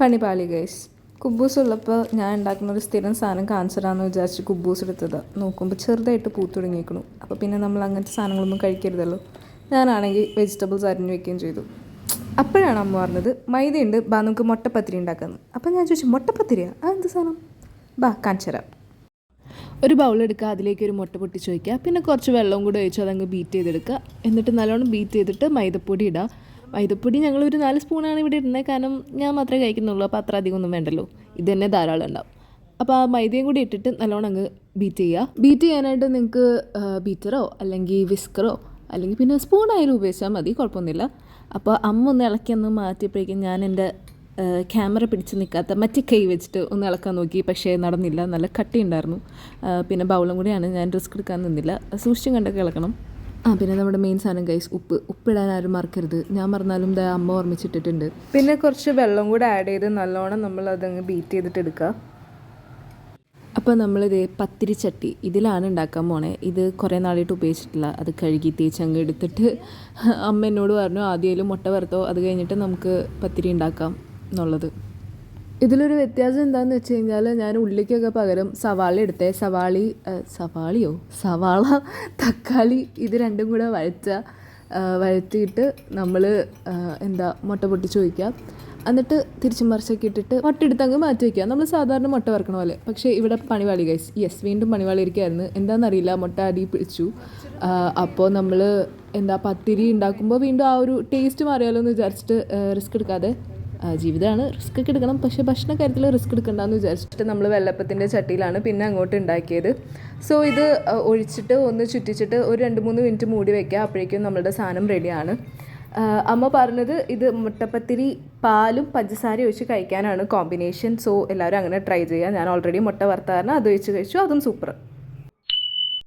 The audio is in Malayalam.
പണിപാളി ഗൈസ്. കുബൂസ് ഉള്ളപ്പോൾ ഞാൻ ഉണ്ടാക്കുന്ന ഒരു സ്ഥിരം സാധനം കാണിച്ചിടാന്ന് വിചാരിച്ച് കുബൂസ് എടുത്തതാണ്. നോക്കുമ്പോൾ ചെറുതായിട്ട് പൂത്തുടങ്ങിയിരിക്കണു. അപ്പോൾ പിന്നെ നമ്മൾ അങ്ങനത്തെ സാധനങ്ങളൊന്നും കഴിക്കരുതല്ലോ. ഞാനാണെങ്കിൽ വെജിറ്റബിൾസ് അരിഞ്ഞു വെക്കുകയും ചെയ്തു. അപ്പോഴാണ് അമ്മ പറഞ്ഞത് മൈദയുണ്ട്, ബാ നമുക്ക് മുട്ടപ്പത്തിരി ഉണ്ടാക്കാമെന്ന്. അപ്പോൾ ഞാൻ ചോദിച്ചു മുട്ടപ്പത്തിരിയാ? എന്ത് സാധനം? ബാ കാണിച്ചു തരാം. ഒരു ബൗളെടുക്കുക, അതിലേക്ക് ഒരു മുട്ട പൊട്ടിച്ച് വയ്ക്കുക, പിന്നെ കുറച്ച് വെള്ളവും കൂടെ ഒഴിച്ച് അതങ്ങ് ബീറ്റ് ചെയ്തെടുക്കുക. എന്നിട്ട് നല്ലോണം ബീറ്റ് ചെയ്തിട്ട് മൈദപ്പൊടി ഇടുക. മൈദപ്പൊടി ഞങ്ങളൊരു 4 സ്പൂണാണ് ഇവിടെ ഇടുന്നത്, കാരണം ഞാൻ മാത്രമേ കഴിക്കുന്നുള്ളൂ. അപ്പോൾ അത്ര അധികം ഒന്നും വേണ്ടല്ലോ, ഇത് തന്നെ ധാരാളം ഉണ്ടാവും. അപ്പോൾ ആ മൈദയും കൂടി ഇട്ടിട്ട് നല്ലോണം അങ്ങ് ബീറ്റ് ചെയ്യുക. ബീറ്റ് ചെയ്യാനായിട്ട് നിങ്ങൾക്ക് ബീറ്ററോ അല്ലെങ്കിൽ വിസ്കറോ അല്ലെങ്കിൽ പിന്നെ സ്പൂണായാലും ഉപയോഗിച്ചാൽ മതി, കുഴപ്പമൊന്നുമില്ല. അപ്പോൾ അമ്മ ഒന്ന് ഇളക്കി ഒന്ന് മാറ്റിയപ്പോഴേക്കും ഞാൻ എൻ്റെ ക്യാമറ പിടിച്ച് നിൽക്കാത്ത മറ്റേ കൈ വെച്ചിട്ട് ഒന്ന് ഇളക്കാൻ നോക്കി, പക്ഷേ നടന്നില്ല, നല്ല കട്ടി ഉണ്ടായിരുന്നു. പിന്നെ ബൗളും കൂടിയാണ്, ഞാൻ റിസ്ക് എടുക്കാൻ നിന്നില്ല, സൂക്ഷിച്ചും കണ്ടൊക്കെ ഇളക്കണം. പിന്നെ നമ്മുടെ മെയിൻ സാധനം ഗൈസ്, ഉപ്പിടാൻ ആരും മറക്കരുത്. ഞാൻ മറന്നാലും അമ്മ ഓർമ്മിച്ചിട്ടിട്ടുണ്ട്. പിന്നെ കുറച്ച് വെള്ളം കൂടെ ആഡ് ചെയ്ത് നല്ലോണം നമ്മൾ അതങ്ങ് ബീറ്റ് ചെയ്തിട്ട് എടുക്കുക. അപ്പോൾ നമ്മളിത് പത്തിരിച്ചട്ടി ഇതിലാണ് ഉണ്ടാക്കാൻ പോണേ. ഇത് കുറേ നാളായിട്ട് ഉപയോഗിച്ചിട്ടില്ല, അത് കഴുകി തേച്ച് അങ്ങ് എടുത്തിട്ട് അമ്മ എന്നോട് പറഞ്ഞു ആദ്യം മുട്ട വറുത്തോ, അത് കഴിഞ്ഞിട്ട് നമുക്ക് പത്തിരി ഉണ്ടാക്കാം എന്നുള്ളത്. ഇതിലൊരു വ്യത്യാസം എന്താണെന്ന് വെച്ച് കഴിഞ്ഞാൽ ഞാൻ ഉള്ളിക്കൊക്കെ പകരം സവാള എടുത്തേ. സവാള, തക്കാളി ഇത് രണ്ടും കൂടെ വഴറ്റിയിട്ട് നമ്മൾ മുട്ട പൊട്ടിച്ച് വയ്ക്കുക. എന്നിട്ട് തിരിച്ചും മറിച്ചൊക്കെ ഇട്ടിട്ട് മുട്ട എടുത്ത് അങ്ങ് മാറ്റി വയ്ക്കുക, നമ്മൾ സാധാരണ മുട്ട വറക്കണ പോലെ. പക്ഷേ ഇവിടെ പണിവാളി ഗൈസ്, വീണ്ടും പണിവാളി ഇരിക്കുകയായിരുന്നു. എന്താണെന്നറിയില്ല, മുട്ട അടി പിടിച്ചു. അപ്പോൾ നമ്മൾ പത്തിരി ഉണ്ടാക്കുമ്പോൾ വീണ്ടും ആ ഒരു ടേസ്റ്റ് മാറിയാലോ എന്ന് വിചാരിച്ചിട്ട് റിസ്ക് എടുക്കാതെ, ജീവിതമാണ് റിസ്ക് ഒക്കെ എടുക്കണം, പക്ഷേ ഭക്ഷണ കാര്യത്തിൽ റിസ്ക് എടുക്കണ്ടെന്ന് വിചാരിച്ചിട്ട് നമ്മൾ വെള്ളപ്പത്തിൻ്റെ ചട്ടിയിലാണ് പിന്നെ അങ്ങോട്ട് ഉണ്ടാക്കിയത്. സോ ഇത് ഒഴിച്ചിട്ട് ഒന്ന് ചുറ്റിച്ചിട്ട് ഒരു 2-3 മിനിറ്റ് മൂടി വയ്ക്കുക, അപ്പോഴേക്കും നമ്മളുടെ സാധനം റെഡിയാണ്. അമ്മ പറഞ്ഞത് ഇത് മുട്ടപ്പത്തിരി പാലും പഞ്ചസാരയും ഒഴിച്ച് കഴിക്കാനാണ് കോമ്പിനേഷൻ. സോ എല്ലാവരും അങ്ങനെ ട്രൈ ചെയ്യുക. ഞാൻ ഓൾറെഡി മുട്ട വറുത്ത കാരണം അത് ഒഴിച്ച് കഴിച്ചു, അതും സൂപ്പർ.